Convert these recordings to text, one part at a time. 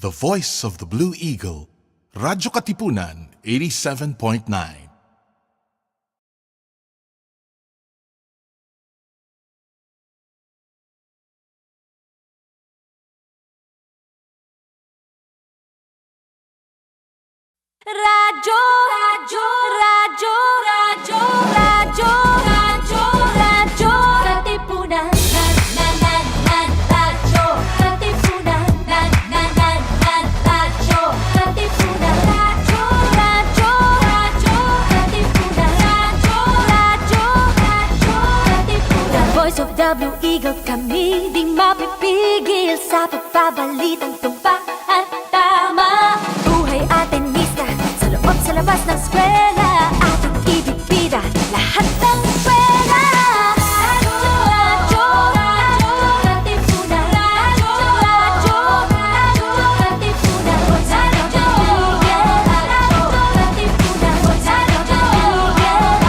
the voice of the Blue Eagle, Radyo Katipunan 87.9. Radyo, radyo, radyo, radyo, radyo, radyo, radyo, Katipunan, radyo, Katipunan, radyo, Katipunan, radyo, radyo, radyo, Katipunan, radyo, Katipunan. The voice of the Blue Eagle, kami di mapipigil sa pagbabalitang tumpa at tama. Buhay atin sa labas ng eskwela, ating ibibida lahat ng eskwela. Radyo, radyo, Katipunan, radyo, radyo, radyo, Katipunan, radyo, Katipunan,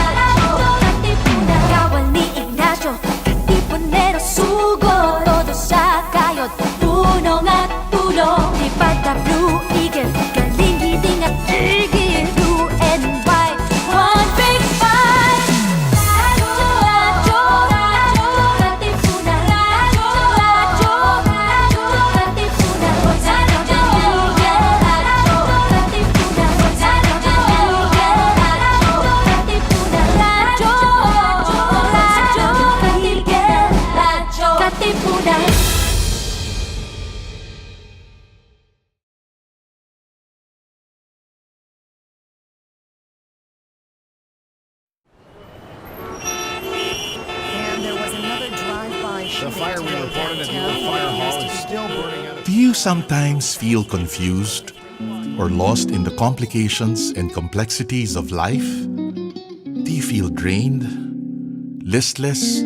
radyo, Katipunan. Kawal ni Ignacio, Katipunero sugo, todo sa kayod, tulong at tulong. Lipad na Blue Eagle, galing hiding at tigil. Do you sometimes feel confused or lost in the complications and complexities of life? Do you feel drained, listless,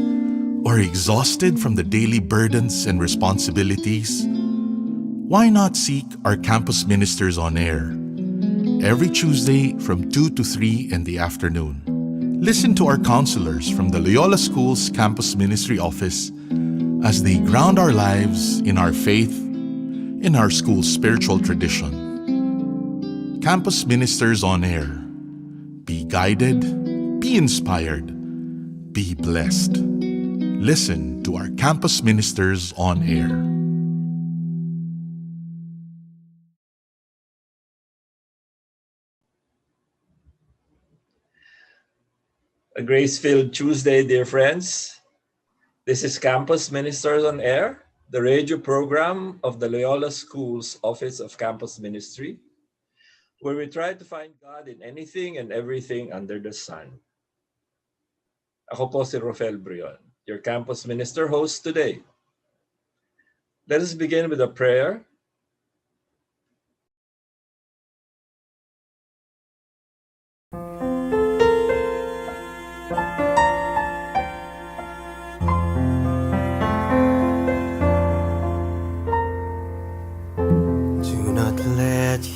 or exhausted from the daily burdens and responsibilities? Why not seek our campus ministers on air every Tuesday from 2 to 3 in the afternoon? Listen to our counselors from the Loyola School's Campus Ministry Office as they ground our lives in our faith, in our school's spiritual tradition. Campus Ministers on Air. Be guided, be inspired, be blessed. Listen to our Campus Ministers on Air. A grace-filled Tuesday, dear friends. This is Campus Ministers on Air, the radio program of the Loyola School's Office of Campus Ministry, where we try to find God in anything and everything under the sun. Ako po si Rofel Brion, your campus minister host today. Let us begin with a prayer.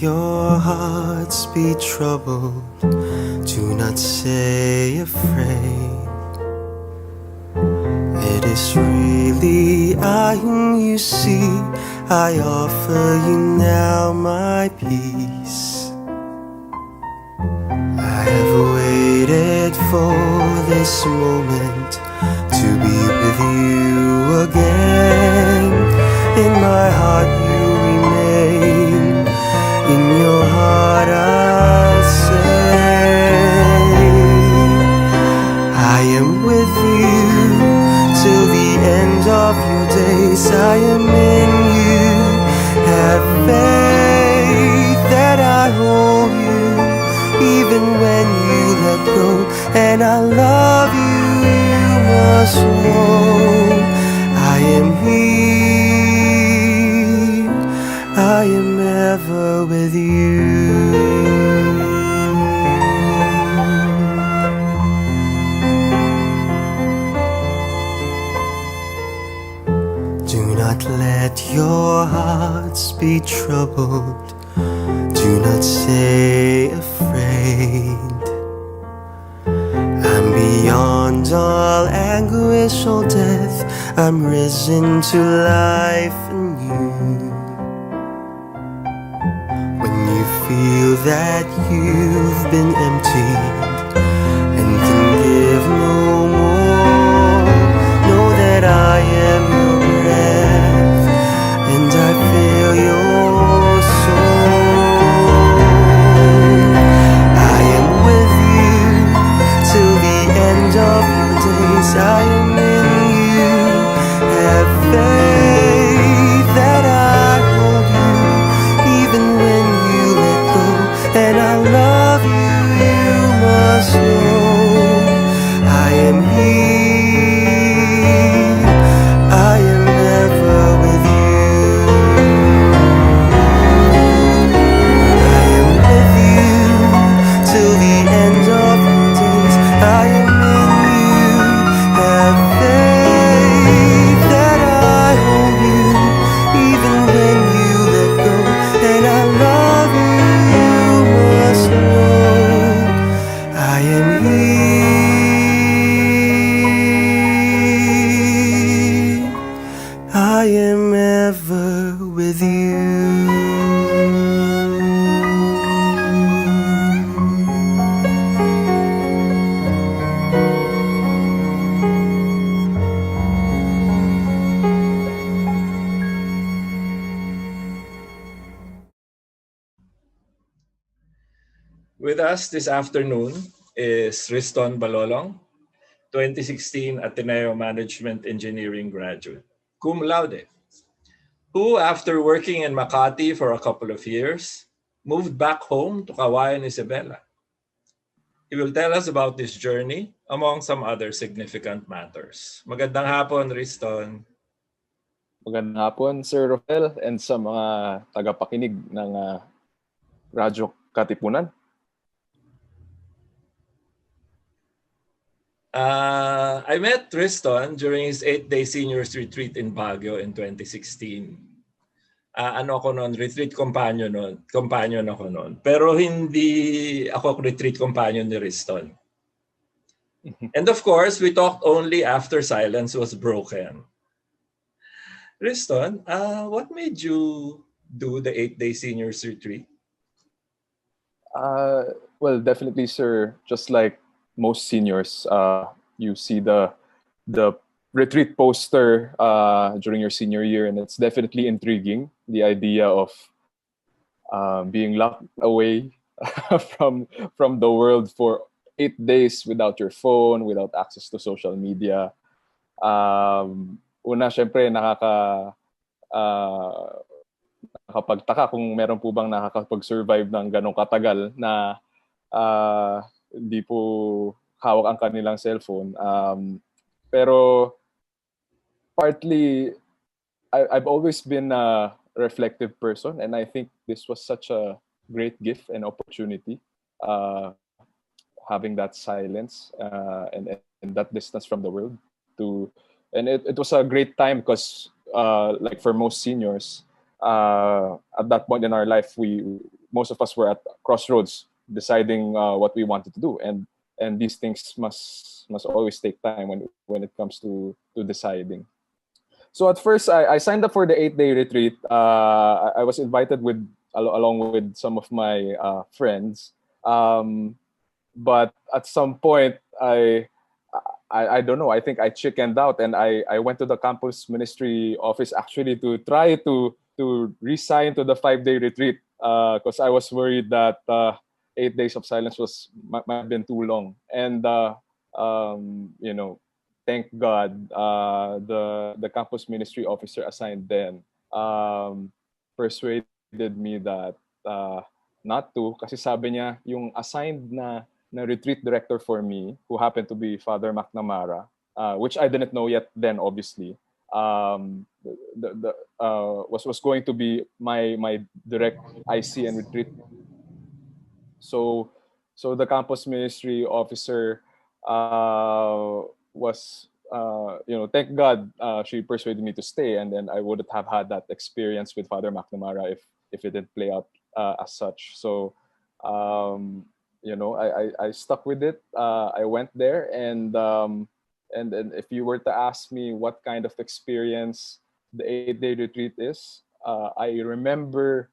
Your hearts be troubled, do not say afraid. It is really I whom you see, I offer you now my peace. I have waited for this moment to be with you again. In my heart you remain, in your heart I'll say, I am with you till the end of your days. I am in you, have faith that I hold you, even when you let go. And I love you, you must know, I am here, I am ever with you. Do not let your hearts be troubled, do not say afraid. I'm beyond all anguish, all death, I'm risen to life in you. that you've been empty and can give no more. Know that I am your breath and I feel your soul. I am with you till the end of your days. I am in you. Have faith that I hold you even when you let go, and I love you. You must know I am here. I am ever with you. I am with you till the end of your days. I am in you. Have faith that I hold you even when you let go, and I love you. You must know I am here. I am ever with you. With us this afternoon is Riston Balolong, 2016 Ateneo Management Engineering graduate, cum laude, who, after working in Makati for a couple of years, moved back home to Kawayan Isabela. He will tell us about this journey, among some other significant matters. Magandang hapon, Riston. Magandang hapon, Sir Rofel, and sa mga tagapakinig ng Radyo Katipunan. I met Riston during his 8-day seniors retreat in Baguio in 2016. Ano ako noon, retreat companion ako noon. Pero hindi ako retreat companion ni Riston. And of course, we talked only after silence was broken. Riston, what made you do the 8-day seniors retreat? Well, definitely, sir. Just like most seniors, you see the retreat poster during your senior year, and it's definitely intriguing. The idea of being locked away from the world for 8 days without your phone, without access to social media. Una, syempre, nakapagtaka kung meron po bang nakakapag-survive ng ganong katagal na hindi po hawak ang kanilang cellphone. Pero partly, I've always been a reflective person, and I think this was such a great gift and opportunity, having that silence and that distance from the world. And it was a great time because, like for most seniors, at that point in our life, most of us were at crossroads, deciding what we wanted to do, and these things must always take time when it comes to deciding. So at first, I signed up for the 8-day retreat. I was invited along with some of my friends, but at some point, I don't know. I think I chickened out, and I went to the campus ministry office actually to try to resign to the 5-day retreat because I was worried that 8 days of silence might have been too long. And thank God, the campus ministry officer assigned then persuaded me that not to, kasi sabi niya yung assigned na retreat director for me, who happened to be Father McNamara, which I didn't know yet then, obviously, was going to be my direct IC and retreat. So the campus ministry officer was, thank God she persuaded me to stay, and then I wouldn't have had that experience with Father McNamara if it didn't play out as such. So I stuck with it. I went there, and then if you were to ask me what kind of experience the 8-day retreat is, I remember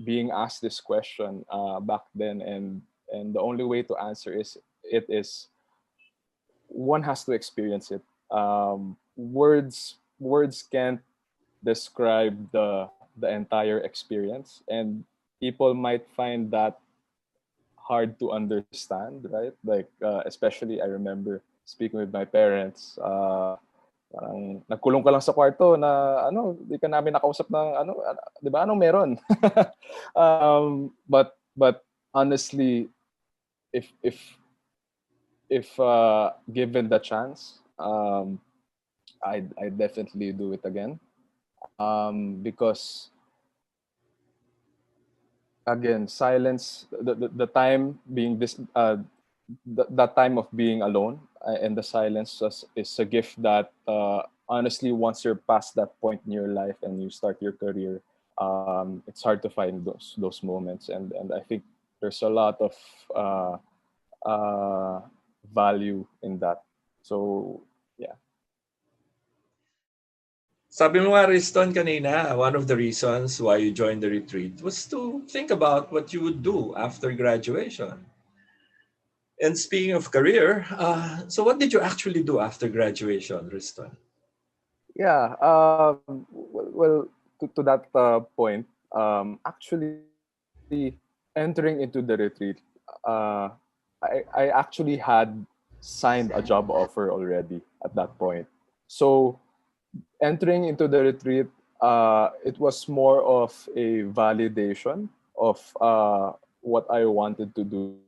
being asked this question back then, and the only way to answer is one has to experience it. Words can't describe the entire experience, and people might find that hard to understand, right? Like especially I remember speaking with my parents. Parang nagkulong ka lang sa kwarto na ano, di ka namin nakausap ng ano, 'di ba? Anong meron? But honestly, if given the chance, I definitely do it again. Because again, silence, the time being this that time of being alone and the silence is a gift that honestly, once you're past that point in your life and you start your career, it's hard to find those moments, and I think there's a lot of value in that. So yeah. Sabi mo nga, Riston, kanina, one of the reasons why you joined the retreat was to think about what you would do after graduation. And speaking of career, so what did you actually do after graduation, Riston? Yeah. Well, to that point, actually entering into the retreat, I actually had signed a job offer already at that point. So entering into the retreat, it was more of a validation of what I wanted to do,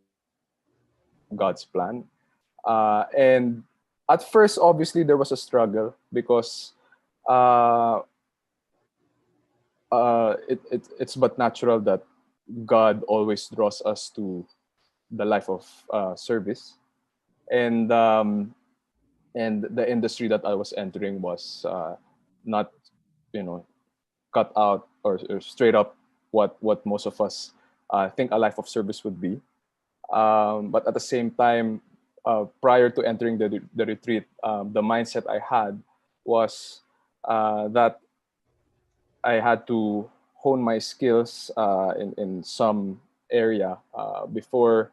God's plan. And at first, obviously, there was a struggle because it's but natural that God always draws us to the life of service, and the industry that I was entering was not, cut out or straight up what most of us think a life of service would be. But at the same time, prior to entering the retreat, the mindset I had was that I had to hone my skills in some area before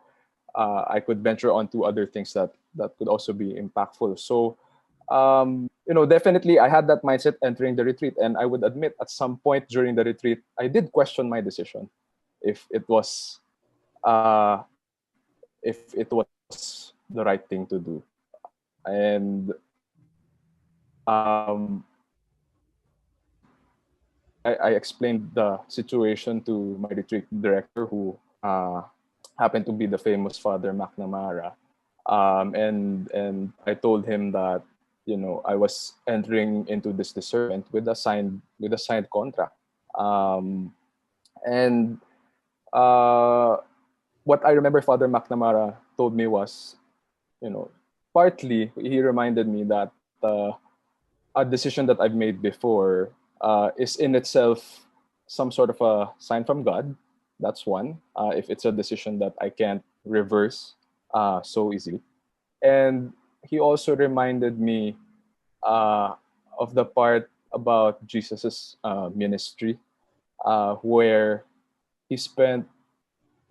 I could venture on to other things that could also be impactful. So, definitely I had that mindset entering the retreat, and I would admit at some point during the retreat, I did question my decision if it was the right thing to do. And I explained the situation to my retreat director, who happened to be the famous Father McNamara, and I told him that I was entering into this discernment with a signed contract, and what I remember Father McNamara told me was, partly he reminded me that a decision that I've made before is in itself some sort of a sign from God. That's one. If it's a decision that I can't reverse so easily. And he also reminded me of the part about Jesus's ministry, where he spent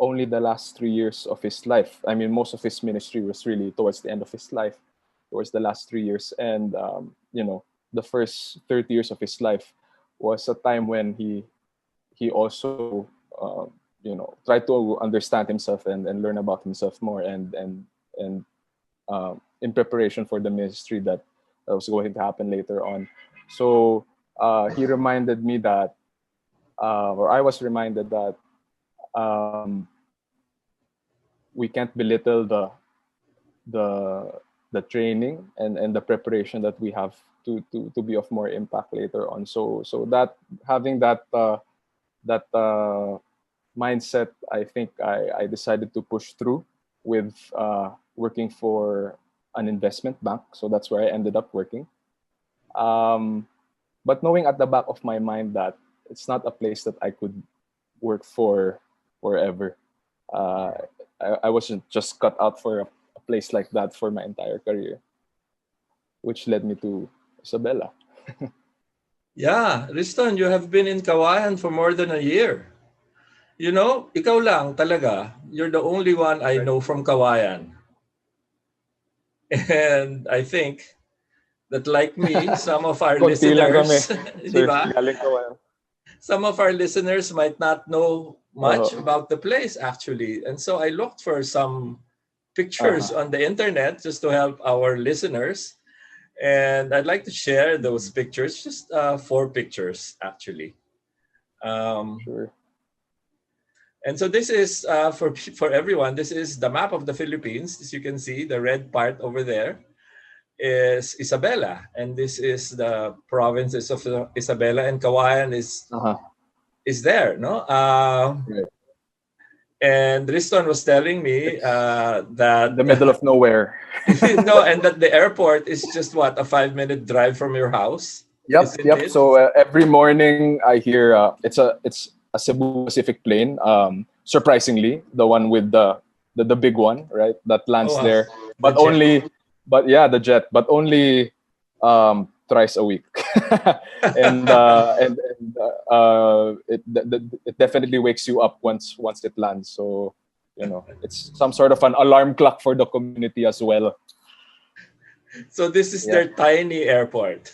only the last 3 years of his life. I mean, most of his ministry was really towards the end of his life, towards the last 3 years. And, the first 30 years of his life was a time when he also, tried to understand himself and learn about himself more, and in preparation for the ministry that was going to happen later on. So he reminded me that, or I was reminded that, we can't belittle the training and the preparation that we have to be of more impact later on. So that having that mindset, I think I decided to push through with working for an investment bank. So that's where I ended up working. But knowing at the back of my mind that it's not a place that I could work for forever. I wasn't just cut out for a place like that for my entire career, which led me to Isabela. Yeah, Riston, you have been in Kawayan for more than a year. You know, ikaw lang talaga. You're the only one I know from Kawayan. And I think that like me, some of our Konti lang kami. listeners, di Sir, ba? galing ko. Some of our listeners might not know much Oo. about the place actually. And so I looked for some pictures Aha. on the internet just to help our listeners. And I'd like to share those pictures, just 4 pictures actually. Um, Sure. and so this is for everyone. This is the map of the Philippines. As you can see, the red part over there is Isabela, and this is the provinces of Isabela, and Kawayan Aha. is there, no? Right. And Riston was telling me It's in that the middle of nowhere. no, and that the airport is just what, a 5-minute drive from your house, Yep, isn't yep. it? So every morning I hear it's a Cebu Pacific plane. Surprisingly, the one with the big one, right? That Oh, lands wow. there, The but jet. only, but yeah, the jet, but only thrice a week, it definitely wakes you up once it lands. So it's some sort of an alarm clock for the community as well. So this is Yeah. their tiny airport.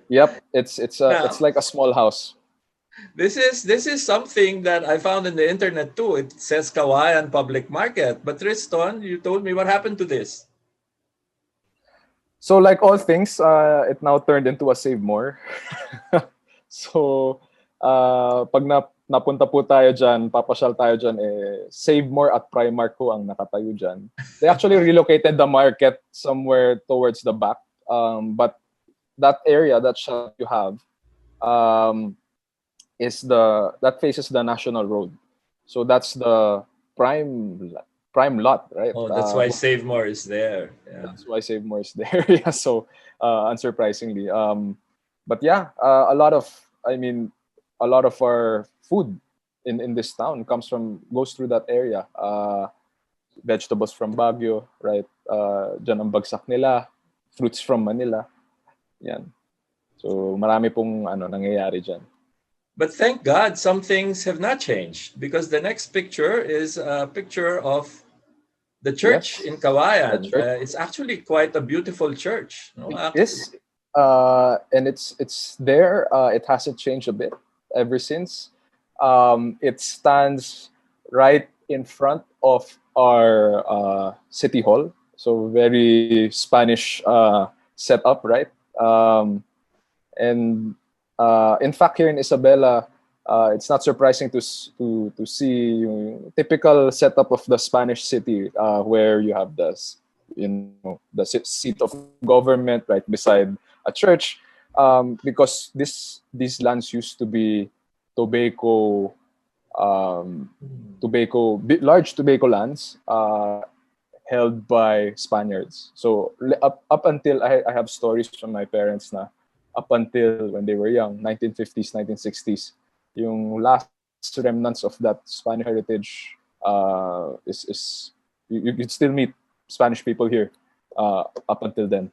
Yep. It's Now, like a small house. this is something that I found in the internet too. It says Kawayan Public Market, but Riston, you told me what happened to this. So like all things, it now turned into a Save More. So pag napunta po tayo dyan, papasyal tayo dyan, Save More at Primark po ang nakatayo dyan. They actually relocated the market somewhere towards the back. But that area, that shop you have, um, that faces the National Road. So that's the prime lot, right? Oh, that's why Save More is there. Yeah. That's why Save More is there. Yeah, so unsurprisingly, but yeah, a lot of our food in this town goes through that area. Vegetables from Baguio, right? Dyan ang bagsak nila, fruits from Manila. Yan. So marami pong nangyayari dyan. But thank God some things have not changed, because the next picture is a picture of the church Yes, in the Kawayan. church. It's actually quite a beautiful church. No? It is, and it's there. It hasn't changed a bit ever since. It stands right in front of our city hall, so very Spanish setup, right? And in fact, here in Isabela, it's not surprising to see yung typical setup of the Spanish city, where you have the seat of government right beside a church, because these lands used to be tobacco, large tobacco lands, held by Spaniards. So up until I have stories from my parents na up until when they were young, 1950s, 1960s, yung last remnants of that Spanish heritage is you could still meet Spanish people here up until then.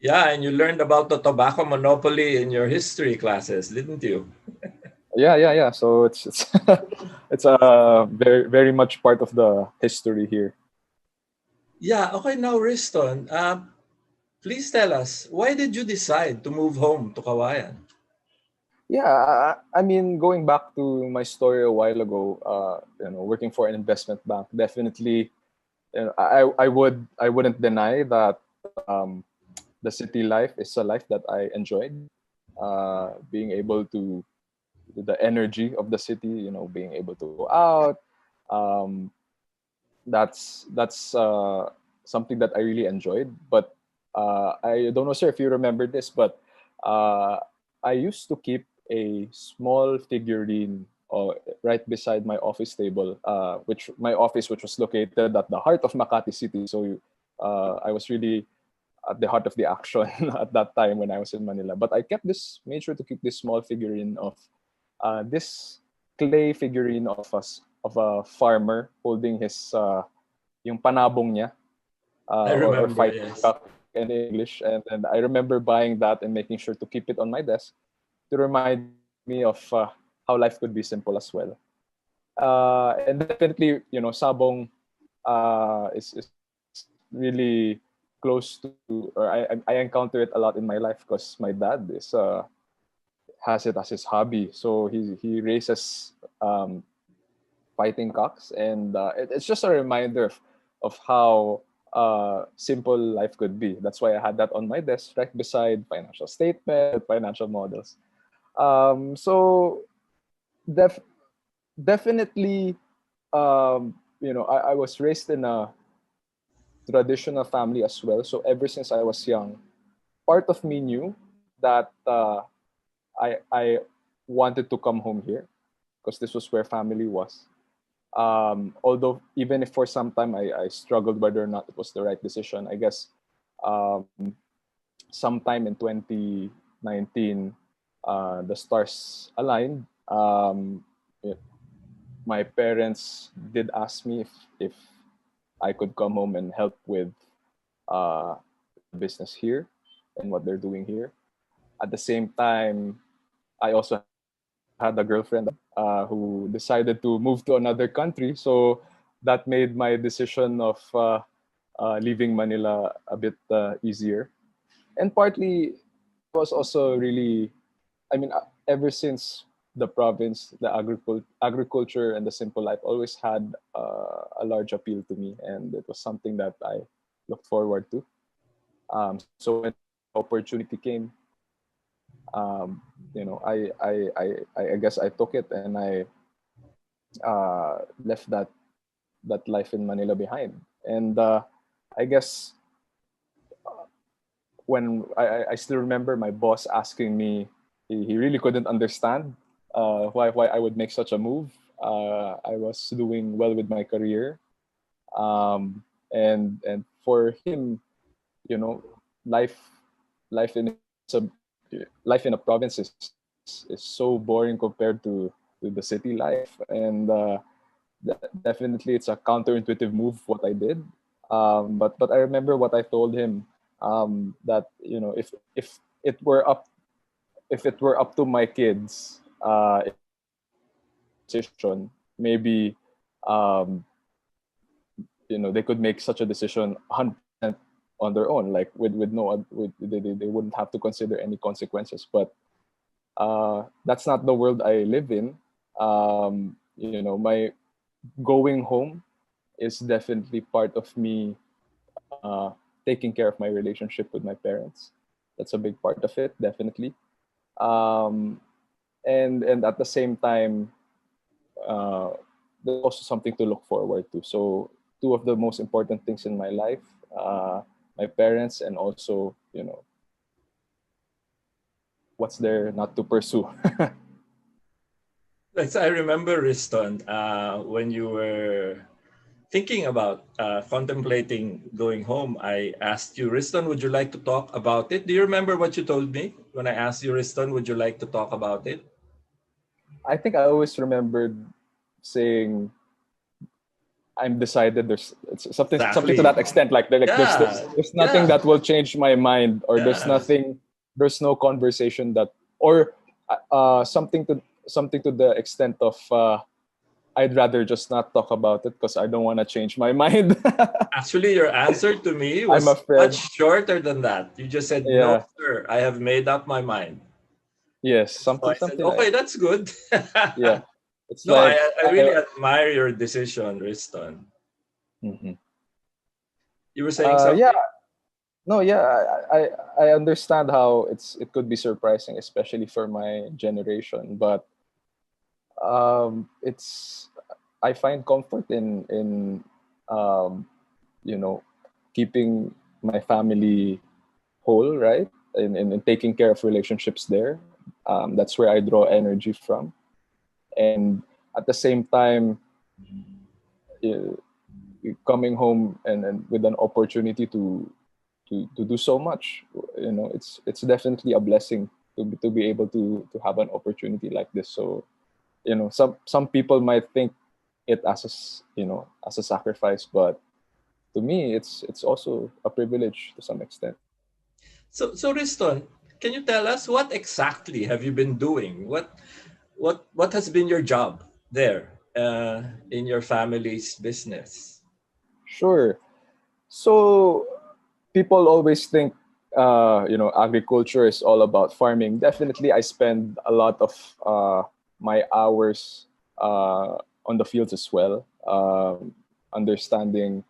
Yeah, and you learned about the tobacco monopoly in your history classes, didn't you? Yeah. So it's it's very very much part of the history here. Yeah, okay, now Riston, please tell us, why did you decide to move home to Kawayan? Yeah, I mean, going back to my story a while ago, working for an investment bank, definitely, I wouldn't deny that the city life is a life that I enjoyed. Being able to, the energy of the city, being able to go out, um, that's something that I really enjoyed. But I don't know, sir, if you remember this, but I used to keep a small figurine right beside my office table, which was located at the heart of Makati City. So I was really at the heart of the action at that time when I was in Manila. But I made sure to keep this small figurine of this clay figurine of a farmer holding his yung panabong niya, I or remember, fighting yes. cock in English, and then I remember buying that and making sure to keep it on my desk to remind me of how life could be simple as well. And definitely, Sabong is really close to, or I encounter it a lot in my life because my dad has it as his hobby. So he races fighting cocks, and it's just a reminder of how simple life could be. That's why I had that on my desk right beside financial statement, financial models. So def- definitely, I was raised in a traditional family as well. So ever since I was young, part of me knew that I wanted to come home here because this was where family was. Although even if for some time I struggled whether or not it was the right decision, I guess um, sometime in 2019, the stars aligned. Yeah, my parents did ask me if I could come home and help with uh, the business here and what they're doing here. At the same time, I also had a girlfriend who decided to move to another country. So that made my decision of leaving Manila a bit easier. And partly it was also really, ever since the province, the agriculture and the simple life always had a large appeal to me. And it was something that I looked forward to. So when opportunity came, I guess I took it and I left that life in Manila behind. And I guess when I still remember my boss asking me, he really couldn't understand why I would make such a move. I was doing well with my career, and for him, you know, life life in a life in a province is so boring compared to the city life, and definitely it's a counterintuitive move what I did. But I remember what I told him, that if it were up if it were up to my kids, decision, maybe um, they could make such a decision 100% on their own, like with no they wouldn't have to consider any consequences. But that's not the world I live in. My going home is definitely part of me taking care of my relationship with my parents. That's a big part of it, definitely. Um, and at the same time, uh, there's also something to look forward to. So two of the most important things in my life, my parents, and also what's there not to pursue. Like, I remember, Riston, when you were thinking about contemplating going home, I asked you, Riston, would you like to talk about it? Do you remember what you told me when I asked you, Riston, would you like to talk about it? I think I always remembered saying I'm decided. There's it's something to Exactly. that extent. Like Yeah, there's nothing yeah, that will change my mind, or yeah. there's no conversation that, or something to the extent of I'd rather just not talk about it because I don't want to change my mind. Actually, your answer to me I'm was much afraid. shorter than that. You just said, no, Yeah. sir, I have made up my mind. Yes. So I said, Something like, okay, that's good. yeah. It's No, like I really admire your decision, Riston. Mhm. You were saying something? Yeah. No, yeah, I understand how it could be surprising, especially for my generation. But it's I find comfort in um, you know keeping my family whole, right? In taking care of relationships there. That's where I draw energy from, and at the same time, uh, coming home and with an opportunity to do so much, it's definitely a blessing to be able to have an opportunity like this. So some people might think it as a sacrifice, but to me it's also a privilege to some extent. So Riston, can you tell us what exactly have you been doing? What has been your job there? in your family's business? Sure. So people always think, agriculture is all about farming. Definitely, I spend a lot of my hours on the fields as well, understanding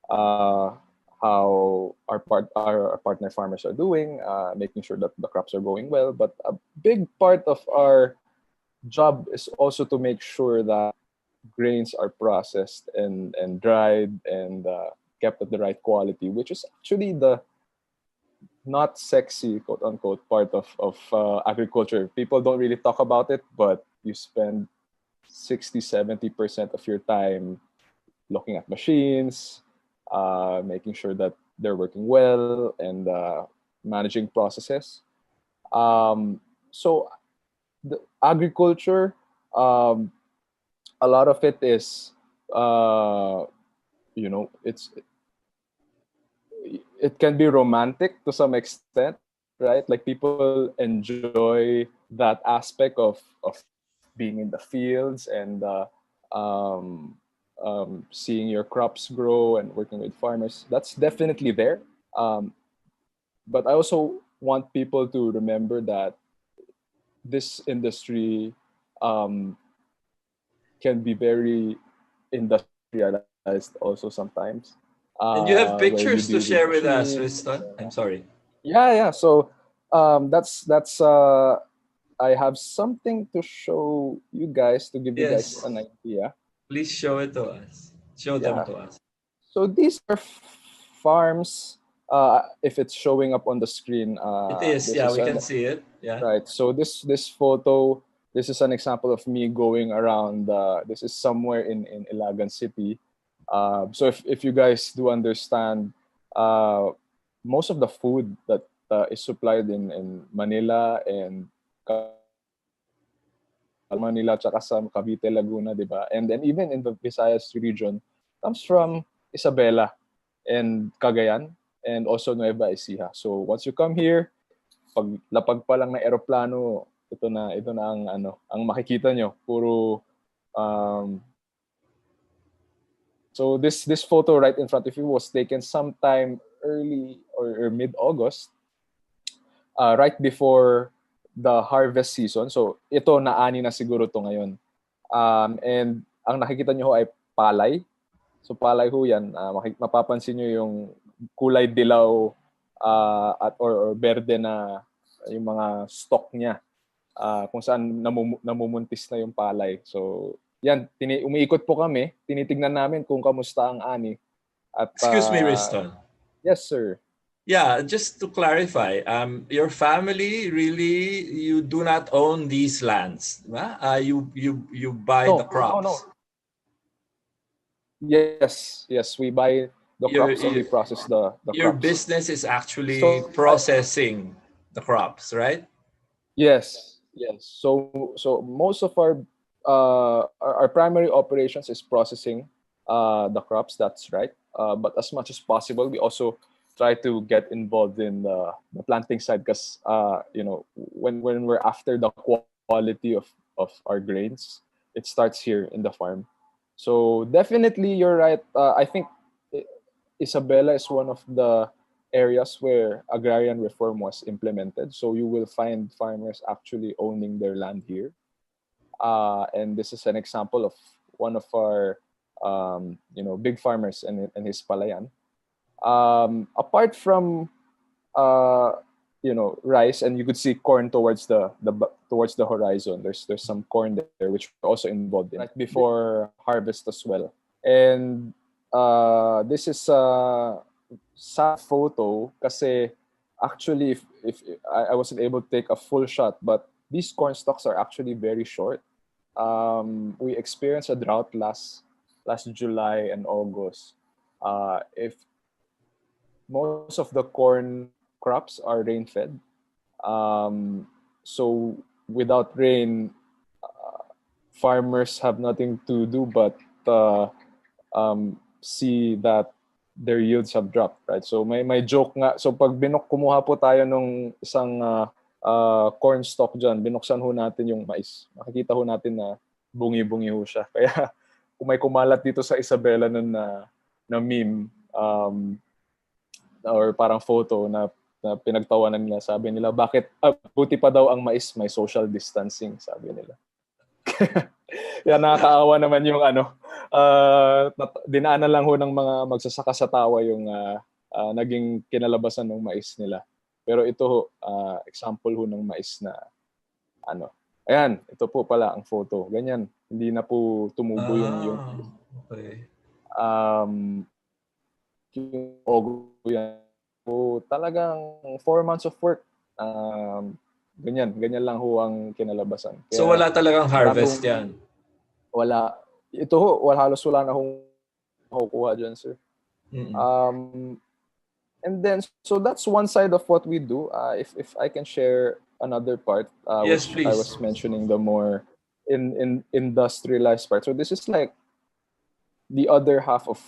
uh, how our partner farmers are doing, making sure that the crops are going well. But a big part of our job is also to make sure that grains are processed and dried and kept at the right quality, which is actually the not sexy, quote unquote, part of agriculture. People don't really talk about it, but you spend 60-70% of your time looking at machines, making sure that they're working well, and managing processes. So the agriculture, um, a lot of it is, it's it can be romantic to some extent, right? Like people enjoy that aspect of being in the fields and um, seeing your crops grow and working with farmers. That's definitely there. Um, but I also want people to remember that this industry um, can be very industrialized also sometimes, And you have where you pictures to deal with share with us, machines. Riston? I'm sorry. Yeah. So that's I have something to show you guys to give you guys Yes, an idea. please show it to us. Show them Yeah. to us. So these are farms. If it's showing up on the screen, It is, this yeah, is we an can see it. Yeah. right. So this photo, this is an example of me going around. This is somewhere in Ilagan City. So if you guys do understand, uh, most of the food that is supplied in Manila and Manila tsaka sa Cavite, Laguna, di ba? And then even in the Visayas region, comes from Isabela and Cagayan and also Nueva Ecija. So once you come here, pag lapag pa lang ng eroplano, ito na ang makikita nyo. Puro so this photo right in front of you was taken sometime early or mid-August, right before the harvest season. So ito naani na siguro to ngayon. And ang nakikita nyo ho ay palay. So palay ho yan. Mapapansin nyo yung kulay dilaw or berde na yung mga stalk niya. Kung saan namumuntis na yung palay. So yan, umiikot po kami. Tinitignan namin kung kamusta ang ani. At, Excuse me, Riston. yes, sir. Yeah, just to clarify, your family really, you do not own these lands, diba? You buy the crops. No. Yes, we buy the crops and we process the your crops. business is actually So, processing the crops, right? Yes. So most of our primary operations is processing the crops. That's right. But as much as possible, we also try to get involved in the planting side because when we're after the quality of our grains, it starts here in the farm. So definitely, you're right. I think Isabela is one of the areas where agrarian reform was implemented. So you will find farmers actually owning their land here. And this is an example of one of our big farmers in his palayan. Apart from rice, and you could see corn towards the horizon. There's some corn there which we're also involved in right before harvest as well. And this is a sad photo kasi actually if I wasn't able to take a full shot, but these corn stalks are actually very short. We experienced a drought last July and August. If most of the corn crops are rain fed, so without rain, farmers have nothing to do but see that their yields have dropped, right? So may joke nga. So pag kumuha po tayo nung isang corn stalk dyan, binuksan ho natin yung mais. Makikita ho natin na bungi-bungi ho siya. Kaya kung may kumalat dito sa Isabela nun na meme, or parang photo na pinagtawanan nila, sabi nila, bakit buti pa daw ang mais may social distancing, sabi nila. Kaya nakakaawa naman yung dinaanan lang ho ng mga magsasaka sa tawa yung naging kinalabasan ng mais nila. Pero ito ho, example ho ng mais na ayan, ito po pala ang photo. Ganyan, hindi na po tumubo yung okay. Yung Ogo yan. So, talagang 4 months of work. Ganyan lang ho ang kinalabasan. Kaya, so wala talagang harvest yan? Wala. Ito ho, halos wala na hong makukuha dyan, sir. And then, so that's one side of what we do. If I can share another part, yes, which please. I was mentioning the more in industrialized part. So this is like the other half of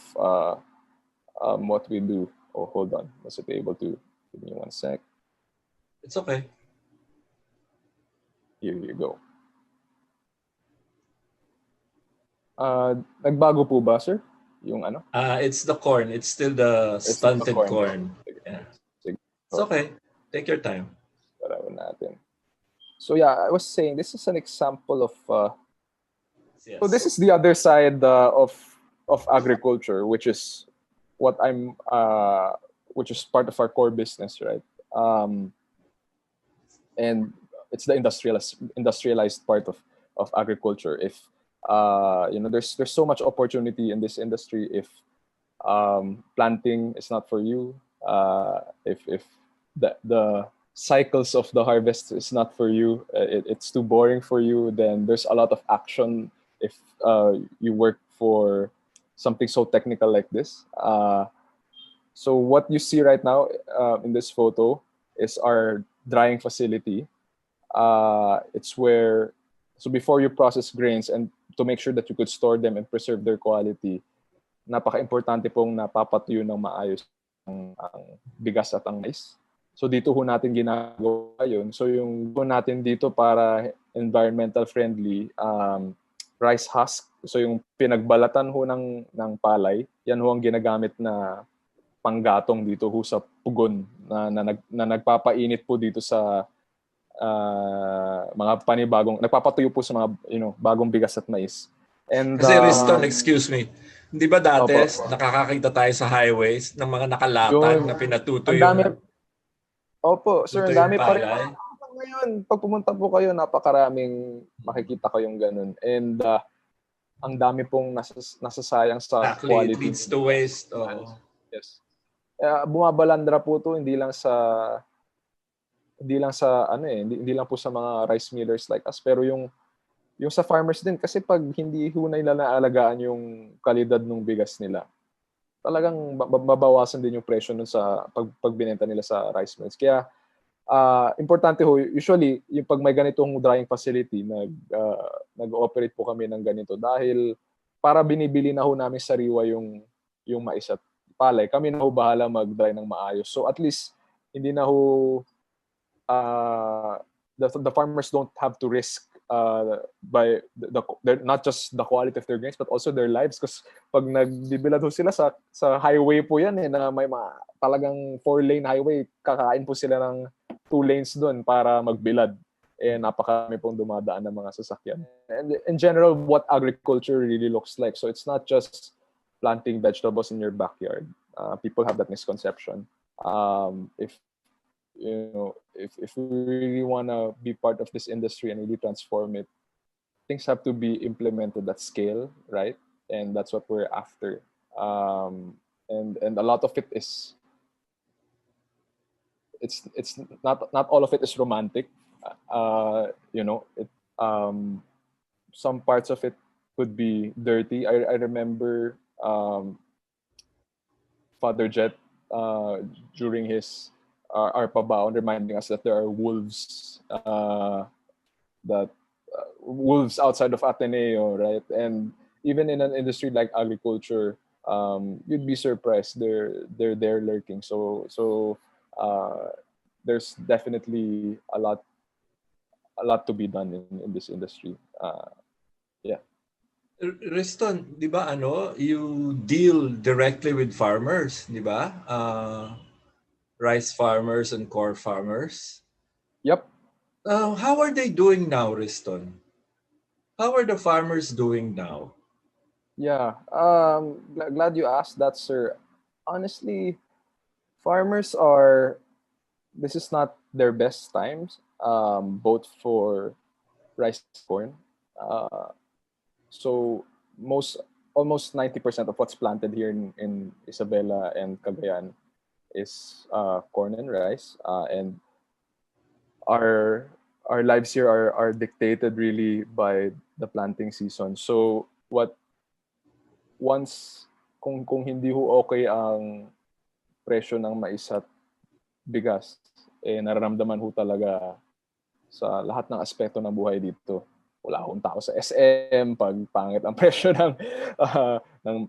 what we do. Oh, hold on. Was it able to give me 1 sec? It's okay. Here you go. Nagbago po ba, sir? Yung ano? It's the corn. It's still the stunted corn. Yeah. It's okay. Take your time. Natin. So yeah, I was saying this is an example of. Yes. So this is the other side of agriculture, which is what which is part of our core business, right? And it's the industrialized part of agriculture. If there's so much opportunity in this industry. If planting is not for you, if the cycles of the harvest is not for you, it's too boring for you, then there's a lot of action if you work for something so technical like this. So what you see right now in this photo is our drying facility. It's where, so before you process grains and to make sure that you could store them and preserve their quality, napaka-importante pong napapatuyo ng maayos ang bigas at ang mais. So dito ho natin ginagawa yun. So yung ho natin dito para environmental friendly, rice husk. So yung pinagbalatan ho ng palay, yan ho ang ginagamit na panggatong dito ho sa pugon na nagpapainit po dito sa mga panibagong, nagpapatuyo po sa mga bagong bigas at mais. And, kasi Riston, excuse me, di ba dati nakakakita tayo sa highways ng mga nakalatag na pinatuto yung Opo, sir, ang dami pa rin. palay. Ngayon, pag pumunta po kayo, napakaraming makikita kayong ganun. And ang dami pong nasasayang sa quality. It leads to waste. Yes. Bumabalandra po to hindi lang sa hindi lang po sa mga rice millers like us, pero yung sa farmers din, kasi pag hindi ho nila naalagaan yung kalidad ng bigas nila, talagang mabawasan din yung presyo nun sa pagbinenta nila sa rice mills. Kaya importante ho, usually yung pag may ganitong drying facility, nag-ooperate po kami ng ganito dahil para binibili na ho namin sariwa yung mais at palay. Kami na ho bahala mag-dry ng maayos. So at least hindi na ho the farmers don't have to risk by not just the quality of their grains but also their lives, because pag nagbibilad ho sila sa highway po yan na may talagang 4-lane highway, kakain po sila ng 2 lanes doon para magbilad. Napakarami pong dumadaan ng mga sasakyan. And in general, what agriculture really looks like. So it's not just planting vegetables in your backyard. People have that misconception. If we really want to be part of this industry and really transform it, things have to be implemented at scale, right? And that's what we're after. And a lot of it is, it's not all of it is romantic. Some parts of it could be dirty. I remember Father Jet during his our pabaon reminding us that there are wolves wolves outside of Ateneo, right? And even in an industry like agriculture, you'd be surprised they're there lurking. So there's definitely a lot to be done in this industry. Yeah. Riston, di ba you deal directly with farmers, di ba? Rice farmers and corn farmers. Yep. How are they doing now, Riston? How are the farmers doing now? Yeah. Glad you asked that, sir. Honestly, farmers are. This is not their best times. Both for rice and corn. Uh, so almost 90% of what's planted here in Isabela and Cagayan is corn and rice. And our our lives here are dictated really by the planting season. So what once kung hindi ho okay ang presyo ng mais at bigas, nararamdaman ho talaga sa lahat ng aspeto ng buhay dito. Wala akong tao sa SM pag pangit ang presyo ng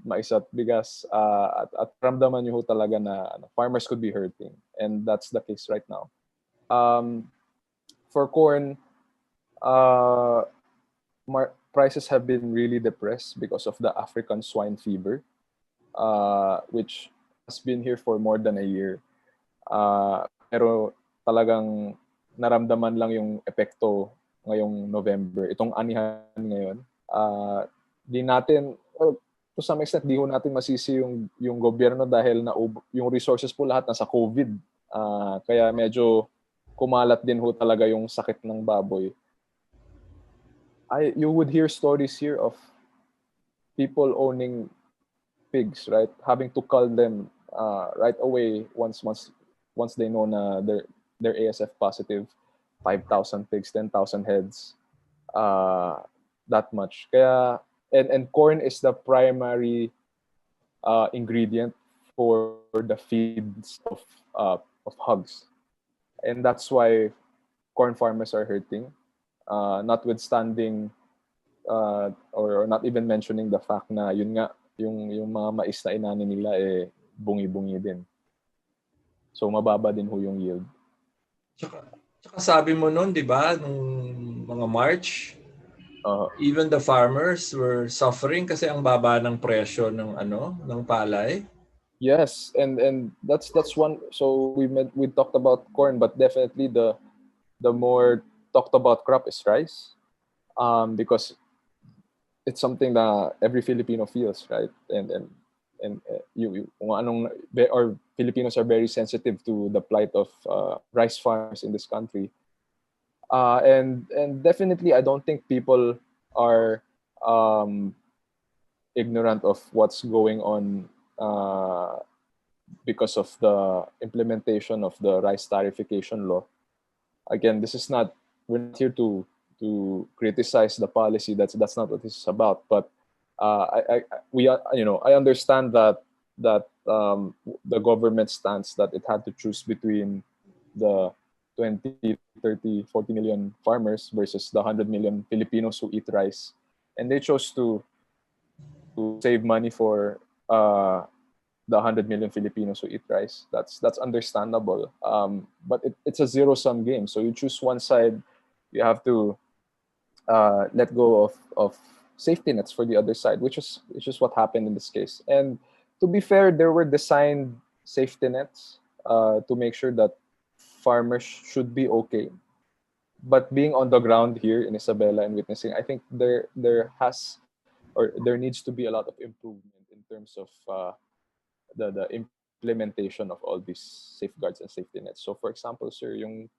mais at bigas, at ramdaman niyo ho talaga na farmers could be hurting, and that's the case right now. For corn, uh, prices have been really depressed because of the African swine fever, which has been here for more than a year. Pero talagang naramdaman lang yung epekto ngayong November, itong anihan ngayon. Di natin, to some extent, di ho natin masisi yung gobyerno dahil yung resources po lahat nasa COVID. Kaya medyo kumalat din ho talaga yung sakit ng baboy. You would hear stories here of people owning pigs, right? Having to cull them right away once they know na they're ASF positive. 5,000 pigs, 10,000 heads, that much. Kaya and corn is the primary ingredient for the feeds of hogs, and that's why corn farmers are hurting. Notwithstanding or not even mentioning the fact na yun nga yung mga mais na inanin nila bungi-bungi din. So mababa din ho yung yield. Tsaka sabi mo noon, di ba, nung mga March, even the farmers were suffering kasi ang baba ng presyo ng palay. Yes, and that's one. So we talked about corn, but definitely the more talked about crop is rice, because it's something that every Filipino feels, right? And you kung anong, or Filipinos are very sensitive to the plight of rice farmers in this country. And definitely, I don't think people are ignorant of what's going on because of the implementation of the rice tariffication law. Again, we're not here to criticize the policy. That's not what this is about. But I understand that the government stance that it had to choose between the 20, 30, 40 million farmers versus the 100 million Filipinos who eat rice, and they chose to save money for the 100 million Filipinos who eat rice. That's understandable. But it's a zero-sum game. So you choose one side, you have to let go of safety nets for the other side, which is what happened in this case. And to be fair, there were designed safety nets to make sure that farmers should be okay. But being on the ground here in Isabela and witnessing, I think there needs to be a lot of improvement in terms of the implementation of all these safeguards and safety nets. So for example, sir, yung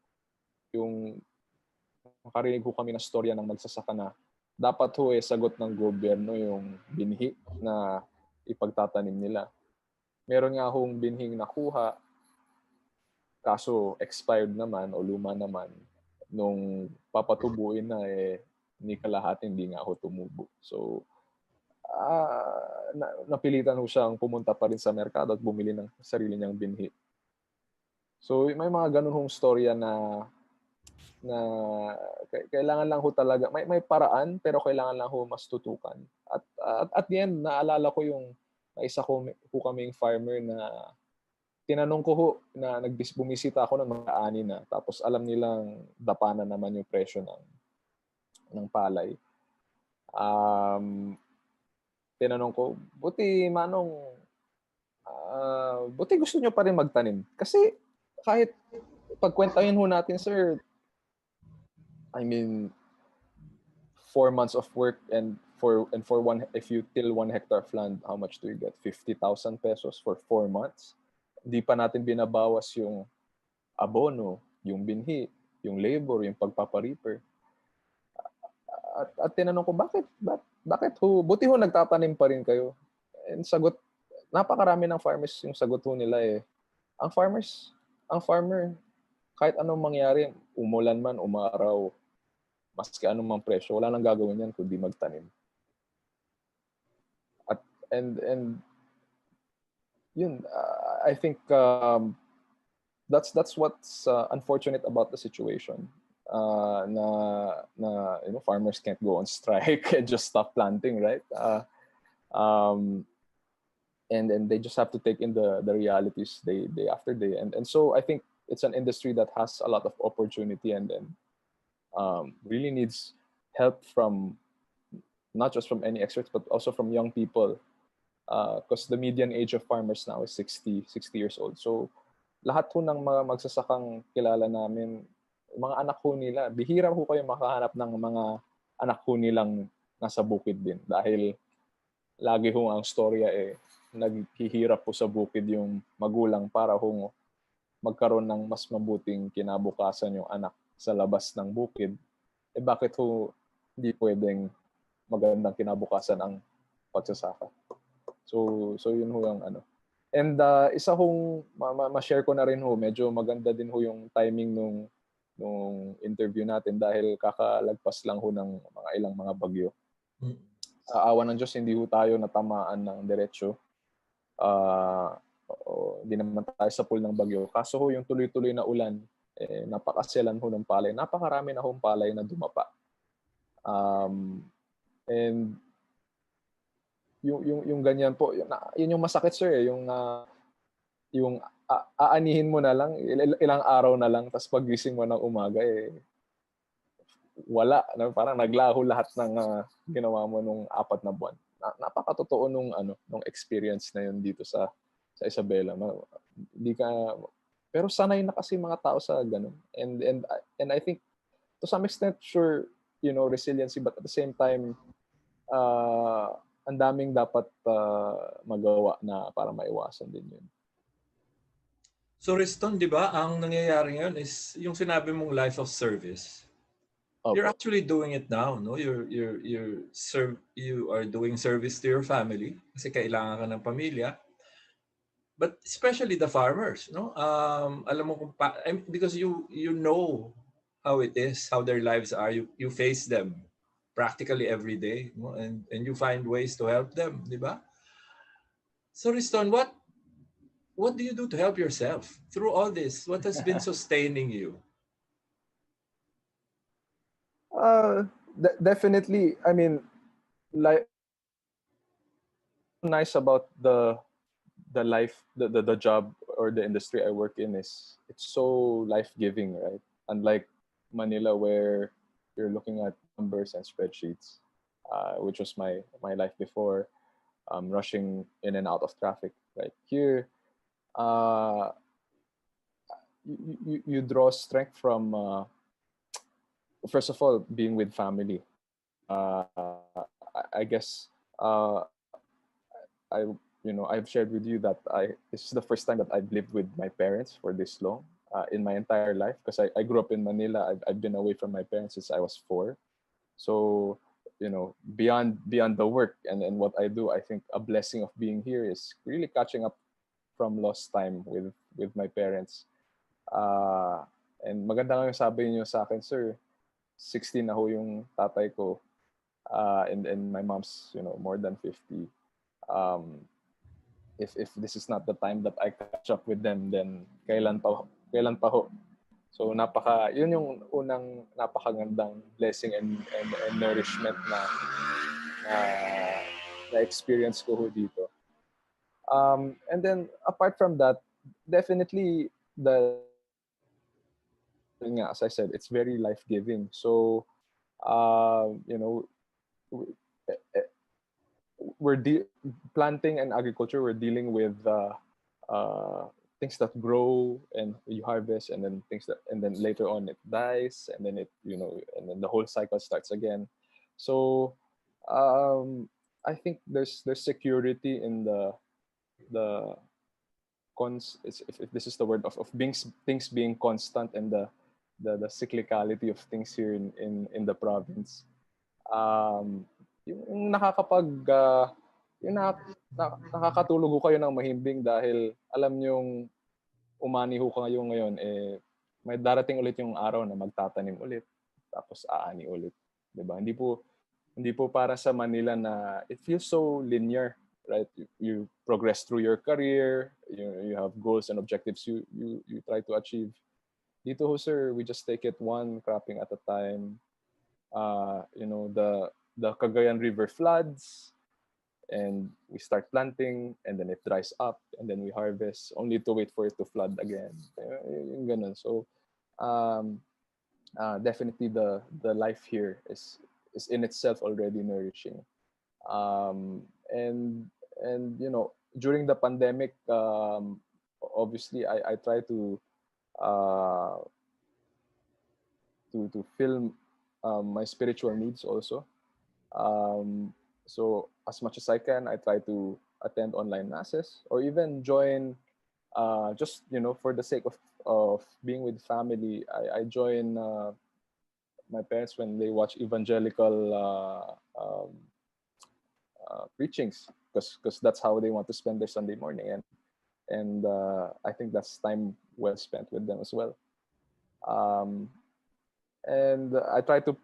makarinig ko kami na storya ng magsasaka na dapat ho sagot ng gobyerno yung binhi na ipagtatanim nila. Meron nga hong binhing nakuha, kaso expired naman o luma naman, nung papatubuin na ni kalahati hindi nga ako tumubo. So napilitan ho siyang pumunta pa rin sa merkado at bumili ng sarili niyang binhi. So may mga ganun hong storya na kailangan lang ho talaga, may paraan, pero kailangan lang ho mas tutukan. At the end, naalala ko yung isa ko kaming farmer na tinanong ko ho, na bumisita ako ng mga ani na, tapos alam nilang dapa na naman yung presyo ng palay. Tinanong ko, buti Manong, buti gusto nyo pa rin magtanim. Kasi kahit pagkwentahin ho natin, sir, I mean, 4 months of work and for one, if you till 1 hectare of land, how much do you get? 50,000 pesos for 4 months. Hindi pa natin binabawas yung abono, yung binhi, yung labor, yung pagpapariper. At tinanong ko, bakit ho, buti ho nagtatanim pa rin kayo? And sagot, napakarami ng farmers yung sagot ho nila eh. Ang farmer, kahit anong mangyari, umulan man, umaraw, maski anong mang presyo, wala nang gagawin yan kundi magtanim. And yun, I think that's what's unfortunate about the situation. Na farmers can't go on strike and just stop planting, right? And they just have to take in the realities day after day. And so I think it's an industry that has a lot of opportunity and really needs help from not just from any experts but also from young people. Because the median age of farmers now is 60 years old. So lahat ho ng mga magsasakang kilala namin, mga anak ho nila, bihira ho kayo makahanap ng mga anak ho nilang nasa bukid din. Dahil lagi ho ang storya naghihirap po sa bukid yung magulang para ho magkaroon ng mas mabuting kinabukasan yung anak sa labas ng bukid. Bakit ho hindi pwedeng magandang kinabukasan ang pagsasaka? So yun ho ang ano. And isa hong ma-share ko na rin ho, medyo maganda din ho yung timing nung interview natin dahil kakalagpas lang ho ng mga ilang mga bagyo. Awa ng Diyos, hindi ho tayo natamaan ng diretsyo. Hindi naman tayo sa pool ng bagyo. Kaso ho yung tuloy-tuloy na ulan, napakasyalan ho ng palay. Napakarami na hong palay na dumapa. And yung ganyan po, yun yung masakit sir, yung aanihin mo na lang, ilang araw na lang, tapos pagising mo ng umaga, wala. Parang naglaho lahat ng ginawa mo nung 4 na buwan. Napakatotoo nung experience na yun dito sa Isabela. Pero sanay na kasi mga tao sa ganun. And I think, to some extent, sure, resiliency, but at the same time, ang daming dapat magawa na para maiwasan din yun. So Riston, di ba, ang nangyayari ngayon is yung sinabi mong life of service. Okay. You're actually doing it now, no? You are doing service to your family kasi kailangan ka ng pamilya. But especially the farmers, no? Alam mo kung because you know how it is, how their lives are. You face them practically every day, no? And you find ways to help them, di ba? So Riston, what do you do to help yourself through all this? What has been sustaining you? Definitely. I mean, like, nice about the life, the job or the industry I work in is it's so life-giving, right? Unlike Manila, where you're looking at numbers and spreadsheets, which was my life before, rushing in and out of traffic. Right here, you draw strength from first of all being with family. I guess I've shared with you that this is the first time that I've lived with my parents for this long in my entire life, because I grew up in Manila. I've been away from my parents since I was 4. So beyond the work and what I do, I think a blessing of being here is really catching up from lost time with my parents. And maganda nga yung sabi niyo sa akin, sir, 16 na ho yung tatay ko, and my mom's more than 50. If this is not the time that I catch up with them, then kailan pa ho. So yun yung unang napakagandang blessing and nourishment na experience ko ho dito. And then apart from that, definitely as I said, it's very life-giving. So planting and agriculture, we're dealing with things that grow and you harvest, and then and then later on it dies, and then and then the whole cycle starts again. So I think there's security in the if this is the word of things being constant, and the cyclicality of things here in the province. Yung nakakapag yung nakakatulog ho kayo ng mahimbing dahil alam nyong umani ho kayo ngayon, may darating ulit yung araw na magtatanim ulit tapos aani ulit, 'di ba? Hindi po para sa Manila na it feels so linear, right? You progress through your career, you have goals and objectives you try to achieve. Dito ho, sir, we just take it one cropping at a time. The Cagayan River floods, and we start planting, and then it dries up, and then we harvest, only to wait for it to flood again. Yung ganun. So, definitely the life here is in itself already nourishing. And during the pandemic, obviously I try to fill my spiritual needs also. So as much as I can, I try to attend online masses or even join, just for the sake of being with family. I join my parents when they watch evangelical preachings, because that's how they want to spend their Sunday morning, and I think that's time well spent with them as well. And I try to,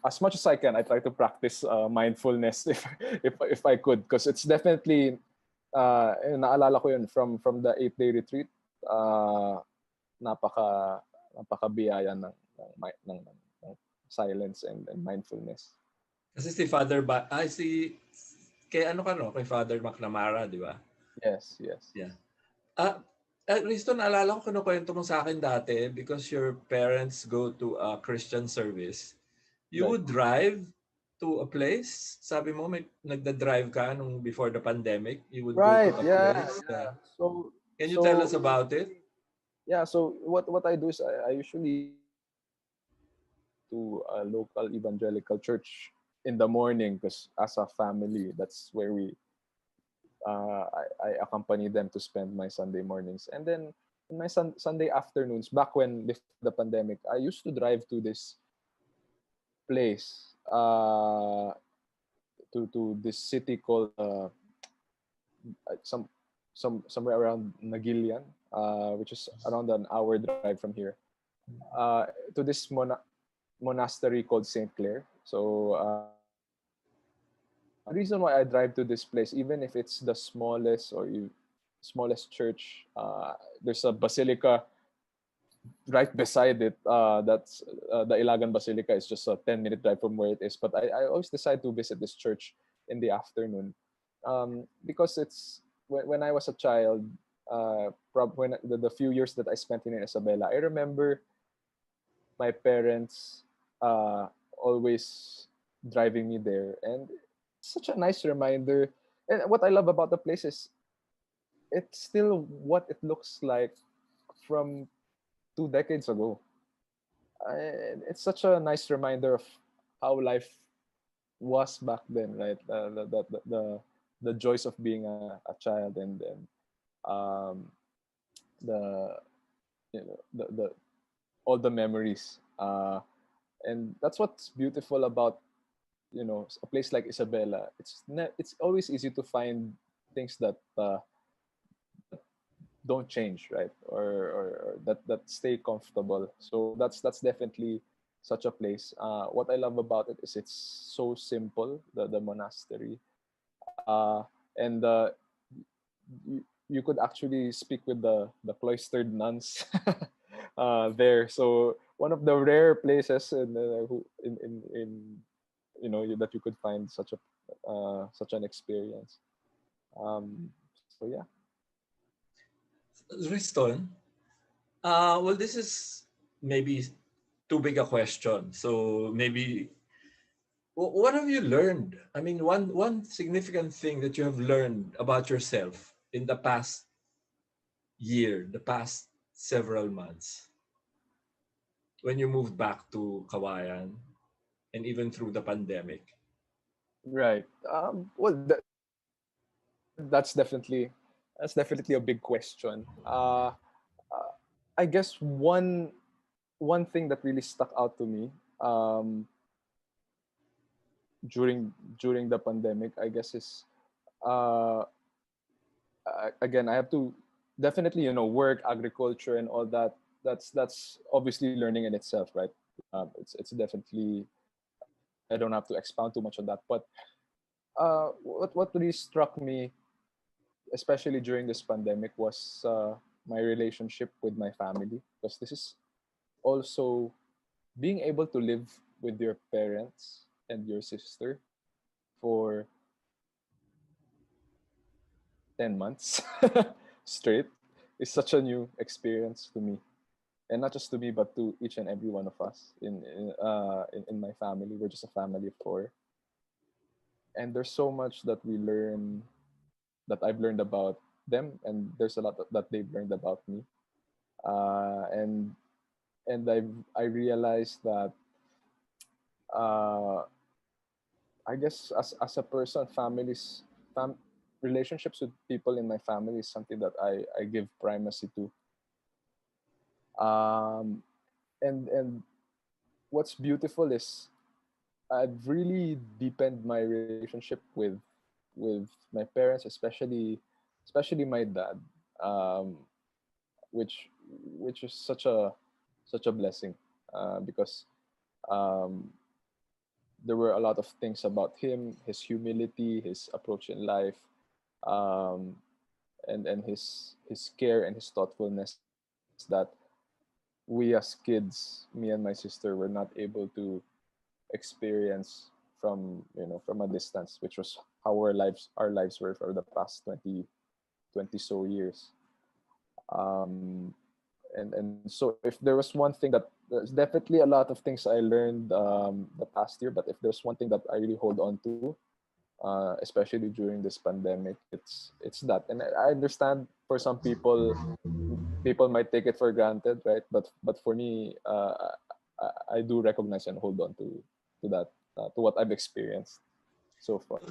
as much as I can, I try to practice mindfulness if I could, because it's definitely naalala ko yun from the 8-day retreat. Napakabiyaya ng silence and mindfulness. Kasi si kay Father McNamara, di ba? Yes. Yeah. Riston, naalala ko kinukwento mo sa akin dati, because your parents go to a Christian service. You would drive to a place? Sabi mo, nagda-drive ka nung before the pandemic? You would go to a place? Yeah. So, can you tell us about it? Yeah, so what I do is I usually to a local evangelical church in the morning, because as a family, that's where I accompany them to spend my Sunday mornings. And then in my Sunday afternoons, back when before the pandemic, I used to drive to this place, to this city called somewhere around Nagilian, which is around an hour drive from here, to this monastery called St. Clair. So the reason why I drive to this place, even if it's the smallest church, there's a basilica right beside it. That's the Ilagan Basilica is just a 10-minute drive from where it is. But I always decide to visit this church in the afternoon, because it's when I was a child, when the few years that I spent in Isabela, I remember my parents always driving me there, and such a nice reminder. And what I love about the place is it's still what it looks like from 2 decades ago. It's such a nice reminder of how life was back then, right? The joys of being a child, and the all the memories, and that's what's beautiful about a place like Isabela. It's always easy to find things that don't change, right? Or that stay comfortable. So that's definitely such a place. What I love about it is it's so simple, the monastery, and you could actually speak with the cloistered nuns there. So one of the rare places that you could find such an experience. So yeah. Riston, well, this is maybe too big a question. So maybe What have you learned? I mean, one significant thing that you have learned about yourself in the past year, the past several months, when you moved back to Kawayan and even through the pandemic. Right. Well, that's definitely a big question. I guess one thing that really stuck out to me um, during the pandemic, I guess, is uh, again, I have to definitely, work, agriculture, and all that. That's obviously learning in itself, right? It's definitely, I don't have to expound too much on that. But what really struck me, especially during this pandemic, was my relationship with my family, because this is also being able to live with your parents and your sister for 10 months straight is such a new experience to me, and not just to me but to each and every one of us in my family. We're just a family of four, and there's so much that we learn, that I've learned about them, and there's a lot that they've learned about me. And I realized that uh, I guess as a person, fam, relationships with people in my family is something that I give primacy to. Um, and what's beautiful is I've really deepened my relationship with my parents, especially my dad, um, which which is such a blessing, because um, there were a lot of things about him, his humility, his approach in life, um, and his care and his thoughtfulness that we as kids, me and my sister, were not able to experience from a distance, which was how our lives were for the past 20 so years. Um, and so if there was one thing that, there's definitely a lot of things I learned the past year, but if there's one thing that I really hold on to, especially during this pandemic, it's that. And I understand for some people, people might take it for granted, right? But for me, I do recognize and hold on to that, to what I've experienced so far.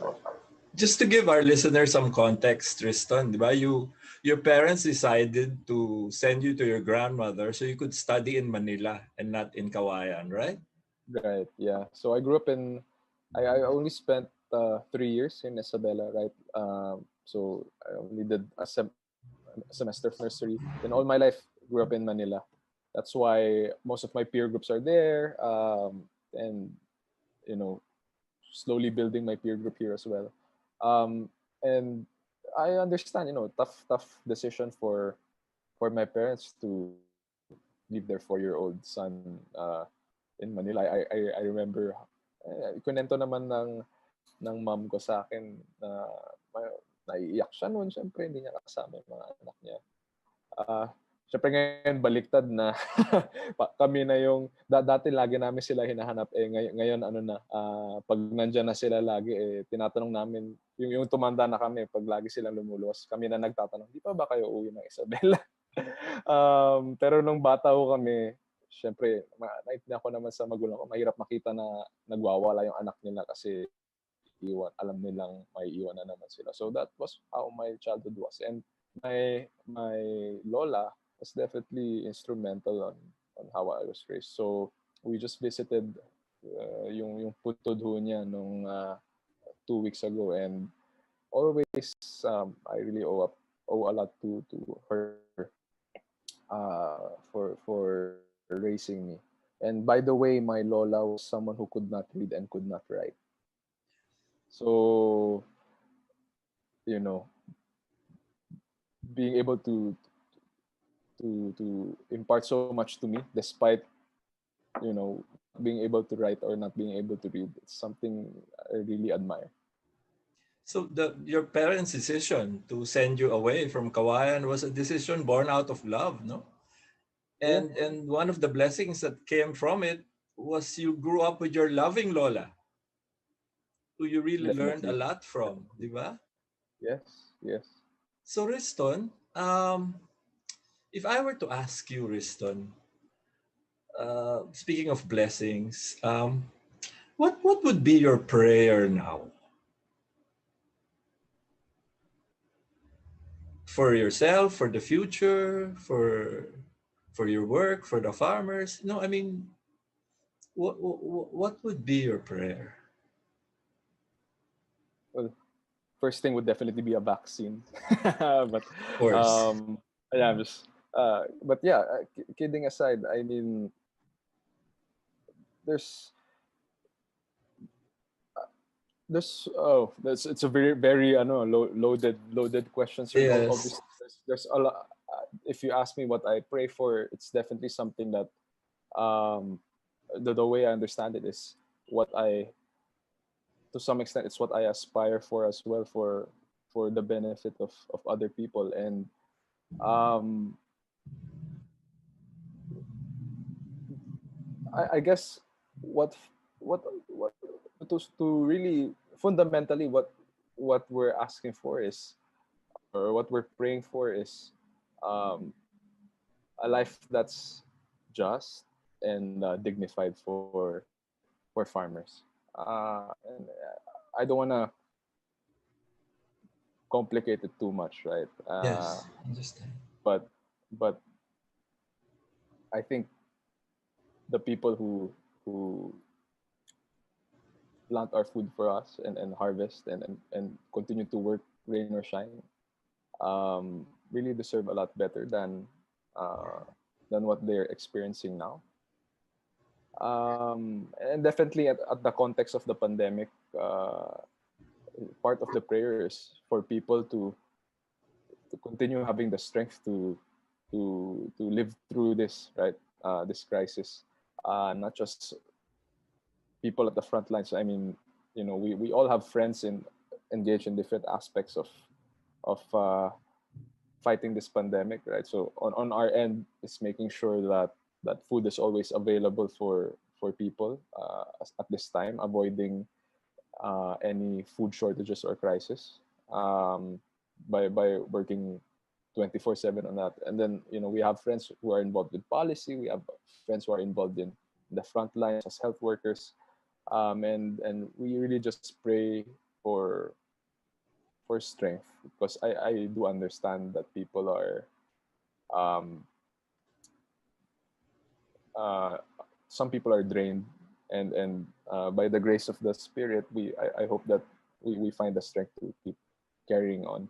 Just to give our listeners some context, Tristan, di ba? Your parents decided to send you to your grandmother so you could study in Manila and not in Kawayan, right? Right. Yeah. So I grew up in. I only spent 3 years in Isabela, right? So I only did a semester of nursery. Then all my life grew up in Manila. That's why most of my peer groups are there, and you know, slowly building my peer group here as well. Um, and I understand, tough decision for my parents to leave their 4-year-old son in Manila. I remember, ikunento naman ng mom ko sa akin na naiiyak siya noon. Siyempre, hindi niya kasama yung mga anak niya. Siyempre ngayon, baliktad na. Kami na yung, dati lagi namin sila hinahanap. Ngayon ano na, pag nandyan na sila lagi, tinatanong namin, yung tumanda na kami, pag lagi silang lumuluwas, kami na nagtatanong, di pa ba kayo uwi ng Isabela? Pero nung bata ko kami, syempre, naintindihan ko naman sa magulang ko, mahirap makita na nagwawala yung anak nila kasi alam nilang may iwan na naman sila. So that was how my childhood was. And my lola was definitely instrumental on how I was raised. So we just visited yung putod ho niya nung 2 weeks ago, and always I really owe a lot to her for raising me. And by the way, my lola was someone who could not read and could not write. So, you know, being able to impart so much to me, despite being able to write or not being able to read, it's something I really admire. So your parents' decision to send you away from Kawayan was a decision born out of love, no? Yeah. And one of the blessings that came from it was you grew up with your loving Lola. who you really learned a Definitely. lot from, di ba? Yes, yes. So Riston, if I were to ask you, Riston, speaking of blessings, what would be your prayer now for yourself, for the future, for your work, for the farmers? No, I mean, what would be your prayer? Well, first thing would definitely be a vaccine. But Of course. yeah, I'm just but yeah, kidding aside, I mean, there's that's it's a very I know loaded question, sir. Yes. Obviously, there's a lot. If you ask me what I pray for, it's definitely something that um the way I understand it is what I to some extent it's what I aspire for as well for the benefit of other people. And um I guess what what to really fundamentally what we're asking for is, or what we're praying for is, um a life that's just and dignified for farmers. And I don't want to complicate it too much, right? Yes. Understand. But but I think the people who plant our food for us and harvest and continue to work rain or shine, really deserve a lot better uh, than what they're experiencing now. And definitely at the context of the pandemic, part of the prayer is for people to continue having the strength to live through this, right, this crisis. Not just people at the front lines. I mean, we all have friends engaged in different aspects of fighting this pandemic, right? So on our end, it's making sure that food is always available for people at this time, avoiding any food shortages or crisis, um, by working 24/7 on that. And then we have friends who are involved in policy. We have friends who are involved in the front lines as health workers, and we really just pray for for strength, because I do understand that people are um, uh, some people are drained, and by the grace of the Spirit, I hope that we find the strength to keep carrying on.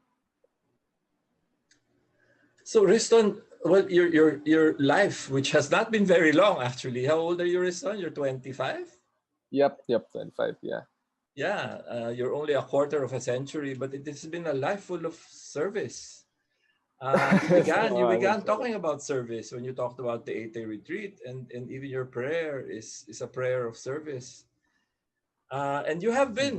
So Riston, well, your life, which has not been very long actually. How old are you, Riston? You're 25? Yep, 25. Yeah. Yeah, you're only a quarter of a century, but it has been a life full of service. You began No, you I would began say. talking about service when you talked about the 8-day retreat, and even your prayer is a prayer of service. And you have Mhm. been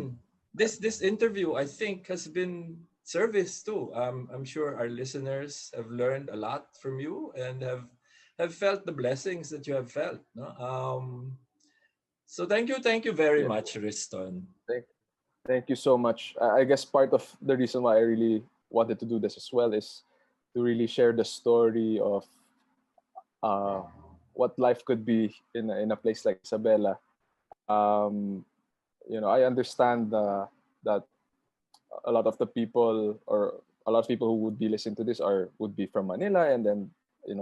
this interview, I think, has been service too. I'm sure our listeners have learned a lot from you and have felt the blessings that you have felt. No? So thank you very Yeah. much, Riston. Thank, thank you so much. I guess part of the reason why I really wanted to do this as well is to really share the story of uh, what life could be in a place like Isabela. Um, I understand that a lot of the people, or a lot of people who would be listening to this, would be from Manila, and then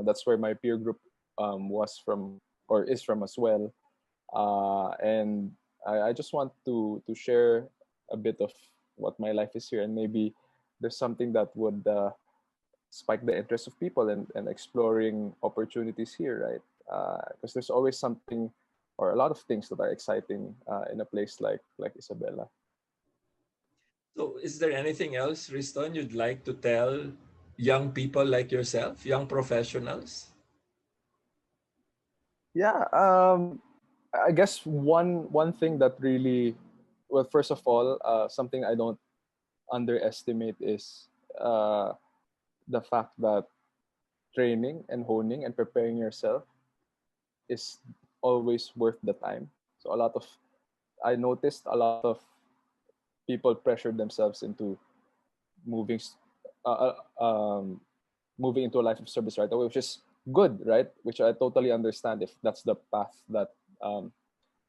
that's where my peer group was from, or is from as well. And I just want to share a bit of what my life is here, and maybe there's something that would spike the interest of people and exploring opportunities here, right? Because there's always something or a lot of things that are exciting in a place like Isabela. So is there anything else, Riston, you'd like to tell young people like yourself, young professionals? Yeah, I guess one thing that really, well, first of all, something I don't underestimate is the fact that training and honing and preparing yourself is always worth the time. So I noticed a lot of people pressure themselves into moving s- uh, uh, um, moving into a life of service right away, which is good, right? Which I totally understand if that's the path that um,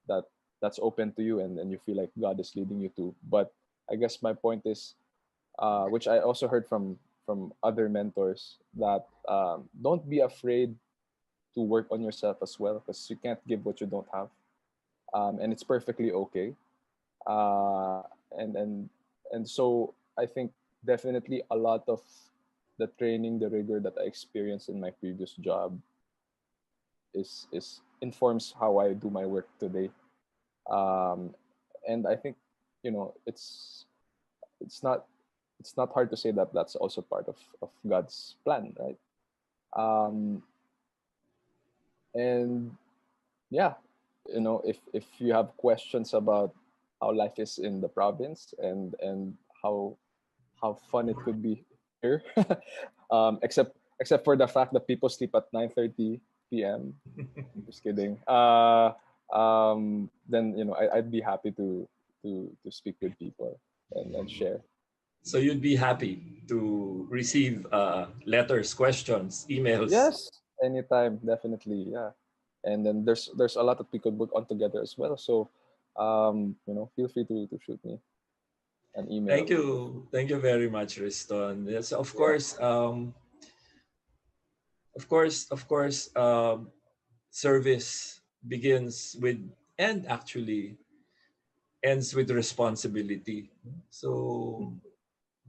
that that's open to you and you feel like God is leading you to. But I guess my point is, which I also heard from other mentors, that don't be afraid to work on yourself as well, because you can't give what you don't have, and it's perfectly okay. Uh, and and and so I think definitely a lot of the training, the rigor that I experienced in my previous job is informs how I do my work today. Um, and I think, it's not it's not hard to say that that's also part of God's plan, right? Um, and yeah, if you have questions about how life is in the province and how fun it could be here, except for the fact that people sleep at 9:30 p.m. Just kidding. Then I'd be happy to speak with people and share. So you'd be happy to receive letters, questions, emails. Yes, anytime, definitely, yeah. And then there's a lot that we could work on together as well. So, feel free to shoot me an email. Thank you very much, Riston. Yes, Yeah. of course, service begins with and actually ends with responsibility. So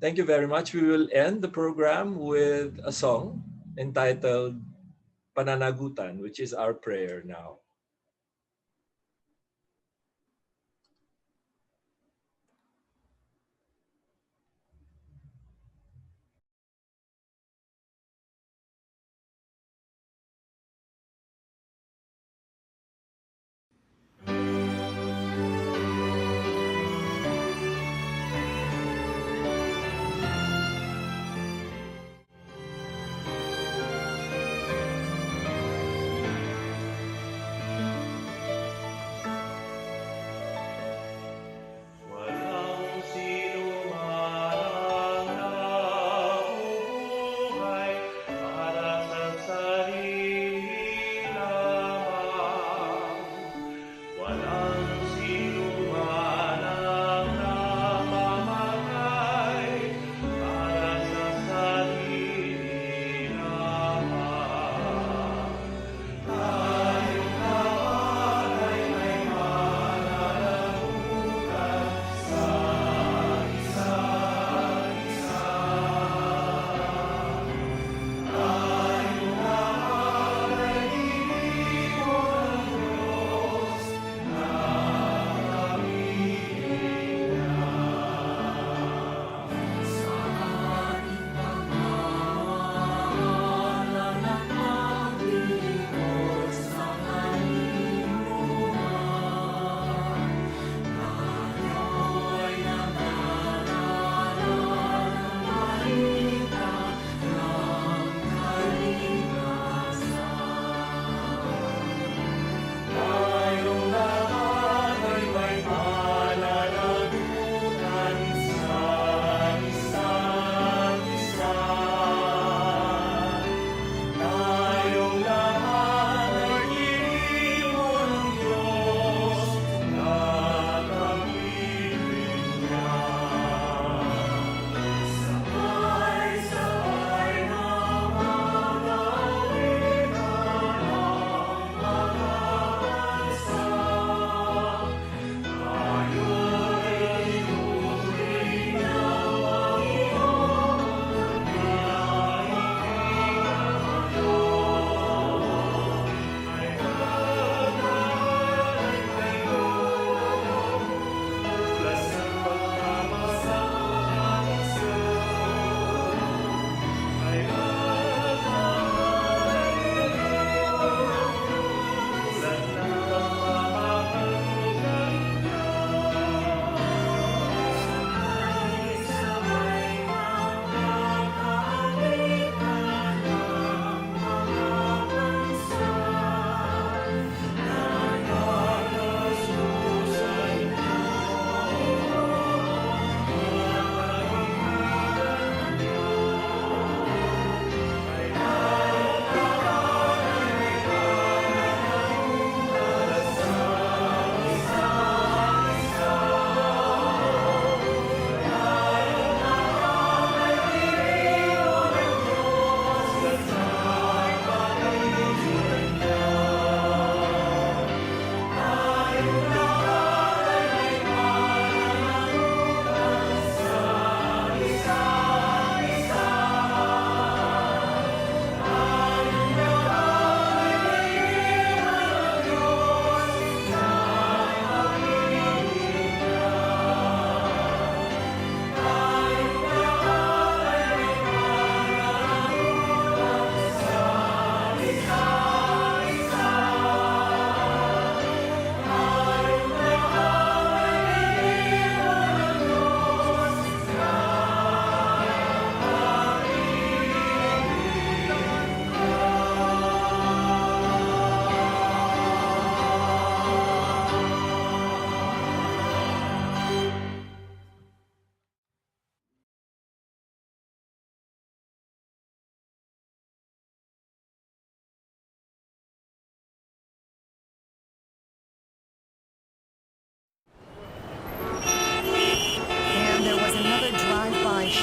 thank you very much. We will end the program with a song entitled Pananagutan, which is our prayer now.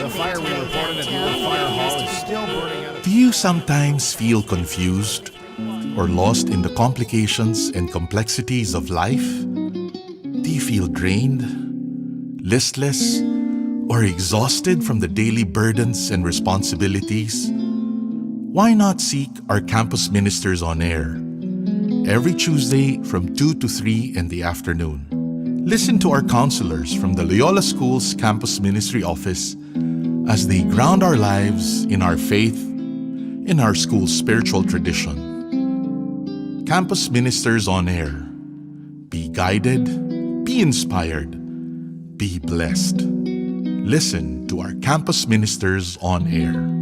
The fire we reported at the old fire hall is still burning out. Do you sometimes feel confused or lost in the complications and complexities of life? Do you feel drained, listless, or exhausted from the daily burdens and responsibilities? Why not seek our campus ministers on air every Tuesday from 2 to 3 in the afternoon? Listen to our counselors from the Loyola School's Campus Ministry Office as they ground our lives in our faith, in our school's spiritual tradition. Campus Ministers on Air. Be guided, be inspired, be blessed. Listen to our Campus Ministers on Air.